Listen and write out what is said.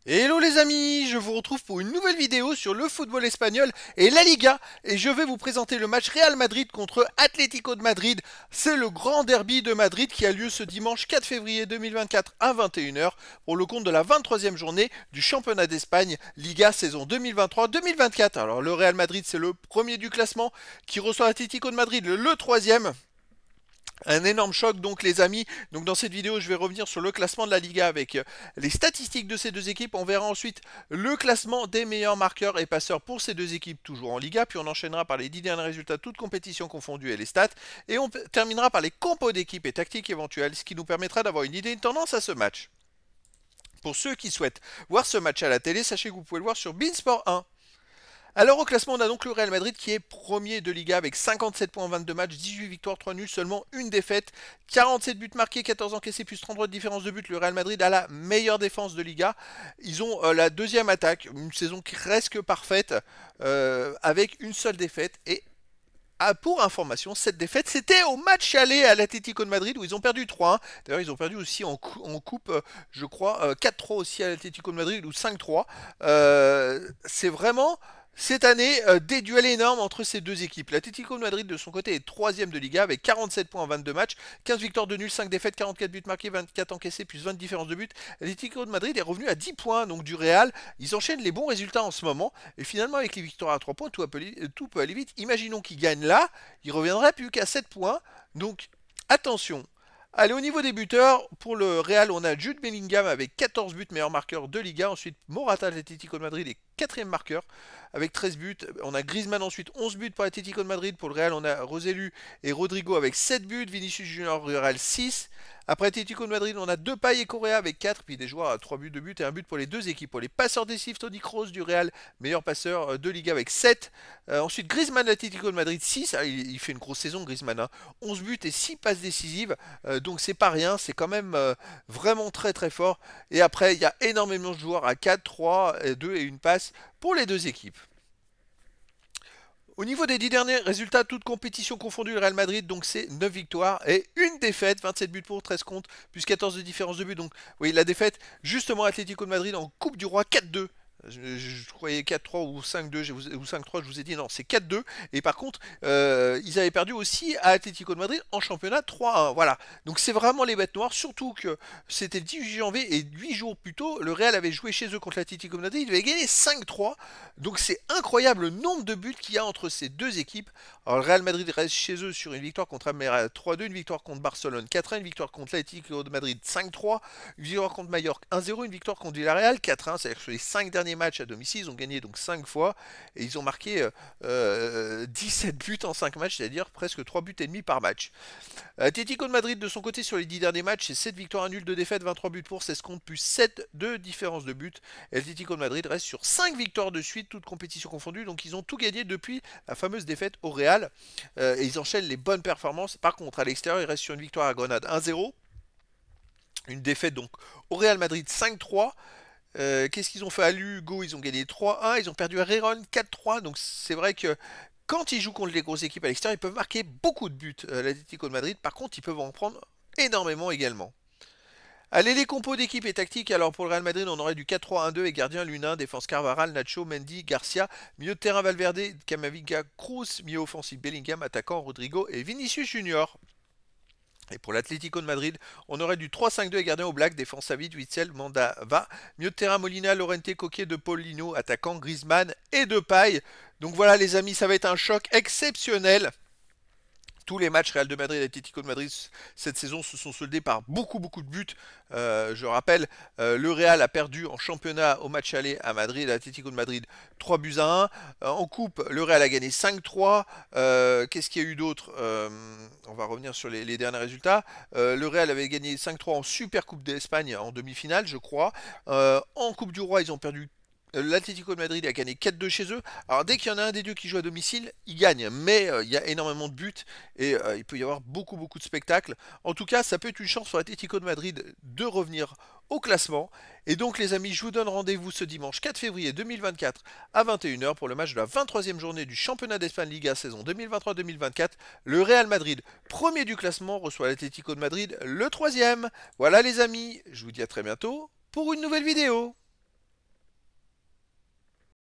Hello les amis, je vous retrouve pour une nouvelle vidéo sur le football espagnol et la Liga et je vais vous présenter le match Real Madrid contre Atlético de Madrid. C'est le grand derby de Madrid qui a lieu ce dimanche 4 février 2024 à 21 h pour le compte de la 23e journée du championnat d'Espagne Liga saison 2023-2024. Alors le Real Madrid c'est le premier du classement qui reçoit Atlético de Madrid le troisième. Un énorme choc donc les amis. Donc dans cette vidéo je vais revenir sur le classement de la Liga avec les statistiques de ces deux équipes. On verra ensuite le classement des meilleurs marqueurs et passeurs pour ces deux équipes toujours en Liga. Puis on enchaînera par les 10 derniers résultats toutes compétitions confondues et les stats. Et on terminera par les compos d'équipes et tactiques éventuelles, ce qui nous permettra d'avoir une idée, une tendance à ce match. Pour ceux qui souhaitent voir ce match à la télé, sachez que vous pouvez le voir sur beIN Sport 1. Alors au classement, on a donc le Real Madrid qui est premier de Liga avec 57 points en 22 matchs, 18 victoires, 3 nuls, seulement une défaite, 47 buts marqués, 14 encaissés plus 33 de différence de but. Le Real Madrid a la meilleure défense de Liga. Ils ont la deuxième attaque, une saison presque parfaite avec une seule défaite et pour information, cette défaite, c'était au match aller à l'Atlético de Madrid où ils ont perdu 3-1. D'ailleurs, ils ont perdu aussi en coupe, je crois, 4-3 aussi à l'Atlético de Madrid ou 5-3. C'est vraiment cette année des duels énormes entre ces deux équipes. L'Atlético de Madrid de son côté est troisième de Liga avec 47 points en 22 matchs, 15 victoires de nul, 5 défaites, 44 buts marqués, 24 encaissés plus 20 différences de but. L'Atlético de Madrid est revenu à 10 points donc du Real. Ils enchaînent les bons résultats en ce moment et finalement avec les victoires à 3 points, tout peut aller vite. Imaginons qu'ils gagnent là, il reviendrait plus qu'à 7 points. Donc attention. Allez, au niveau des buteurs, pour le Real, on a Jude Bellingham avec 14 buts, meilleur marqueur de Liga. Ensuite, Morata de l'Atlético de Madrid est quatrième marqueur avec 13 buts. On a Griezmann ensuite, 11 buts pour l'Atlético de Madrid. Pour le Real, on a Roselu et Rodrigo avec 7 buts. Vinicius Junior Real 6. Après Atlético de Madrid, on a Depay et Correa avec 4. Puis des joueurs à 3 buts, 2 buts et un but pour les deux équipes. Pour les passeurs décisifs, Toni Kroos du Real, meilleur passeur de Liga avec 7. Ensuite, Griezmann de l'Atlético de Madrid 6. Ah, il fait une grosse saison, Griezmann. 11 buts et 6 passes décisives. Donc c'est pas rien, c'est quand même vraiment très très fort. Et après, il y a énormément de joueurs à 4, 3, 2 et une passe pour les deux équipes. Au niveau des 10 derniers résultats, toutes compétitions confondues, le Real Madrid, donc c'est 9 victoires et une défaite, 27 buts pour, 13 contre, plus 14 de différence de but. Donc oui, la défaite, justement, Atlético de Madrid en Coupe du Roi 4-2. Je croyais 4-3 ou 5-2 ou 5-3, je vous ai dit non, c'est 4-2. Et par contre, ils avaient perdu aussi à Atlético de Madrid en championnat 3-1. Voilà. Donc c'est vraiment les bêtes noires, surtout que c'était le 18 janvier et 8 jours plus tôt, le Real avait joué chez eux contre l'Atlético de Madrid, il avait gagné 5-3. Donc c'est incroyable le nombre de buts qu'il y a entre ces deux équipes. Alors le Real Madrid reste chez eux sur une victoire contre Almeria 3-2, une victoire contre Barcelone 4-1, une victoire contre l'Atlético de Madrid 5-3, une victoire contre Mallorca 1-0, une victoire contre Villarreal 4-1. C'est-à-dire que sur les 5 derniers matchs à domicile, ils ont gagné donc 5 fois et ils ont marqué 17 buts en 5 matchs, c'est-à-dire presque 3 buts et demi par match. Atlético de Madrid de son côté sur les 10 derniers matchs, c'est 7 victoires, 1 nul, 2 défaites, 23 buts pour, 16 comptes plus 7 de différence de but. Et Atlético de Madrid reste sur 5 victoires de suite, toutes compétitions confondues, donc ils ont tout gagné depuis la fameuse défaite au Real et ils enchaînent les bonnes performances. Par contre, à l'extérieur, ils restent sur une victoire à Grenade 1-0, une défaite donc au Real Madrid 5-3. Qu'est-ce qu'ils ont fait à Lugo? Ils ont gagné 3-1. Ils ont perdu à Rérone 4-3. Donc c'est vrai que quand ils jouent contre les grosses équipes à l'extérieur, ils peuvent marquer beaucoup de buts, l'Atlético de Madrid. Par contre, ils peuvent en prendre énormément également. Allez, les compos d'équipe et tactique. Alors pour le Real Madrid, on aurait du 4-3-1-2 et gardien Lunin, défense Carvaral, Nacho, Mendy, Garcia, milieu de terrain Valverde, Camavinga, Cruz, milieu offensif Bellingham, attaquant Rodrigo et Vinicius Junior. Et pour l'Atlético de Madrid, on aurait du 3-5-2 et gardien au black, défense Savid, Witzel, Mandava, milieu de terrain Molina, Lorente, Coquet, De Paulino, attaquant Griezmann et Depay. Donc voilà les amis, ça va être un choc exceptionnel. Tous les matchs Real de Madrid et Atlético de Madrid cette saison se sont soldés par beaucoup de buts. Je rappelle, le Real a perdu en championnat au match aller à Madrid, à l'Atlético de Madrid 3 buts à 1. En coupe, le Real a gagné 5-3. Qu'est-ce qu'il y a eu d'autre? On va revenir sur les derniers résultats. Le Real avait gagné 5-3 en Super Coupe d'Espagne en demi-finale, je crois. En Coupe du Roi, ils ont perdu. L'Atlético de Madrid a gagné 4-2 chez eux. Alors dès qu'il y en a un des deux qui joue à domicile, il gagne. Mais il y a énormément de buts et il peut y avoir beaucoup de spectacles. En tout cas, ça peut être une chance pour l'Atlético de Madrid de revenir au classement. Et donc les amis, je vous donne rendez-vous ce dimanche 4 février 2024 à 21 h pour le match de la 23e journée du championnat d'Espagne Liga saison 2023-2024. Le Real Madrid, premier du classement, reçoit l'Atlético de Madrid, le troisième. Voilà les amis, je vous dis à très bientôt pour une nouvelle vidéo.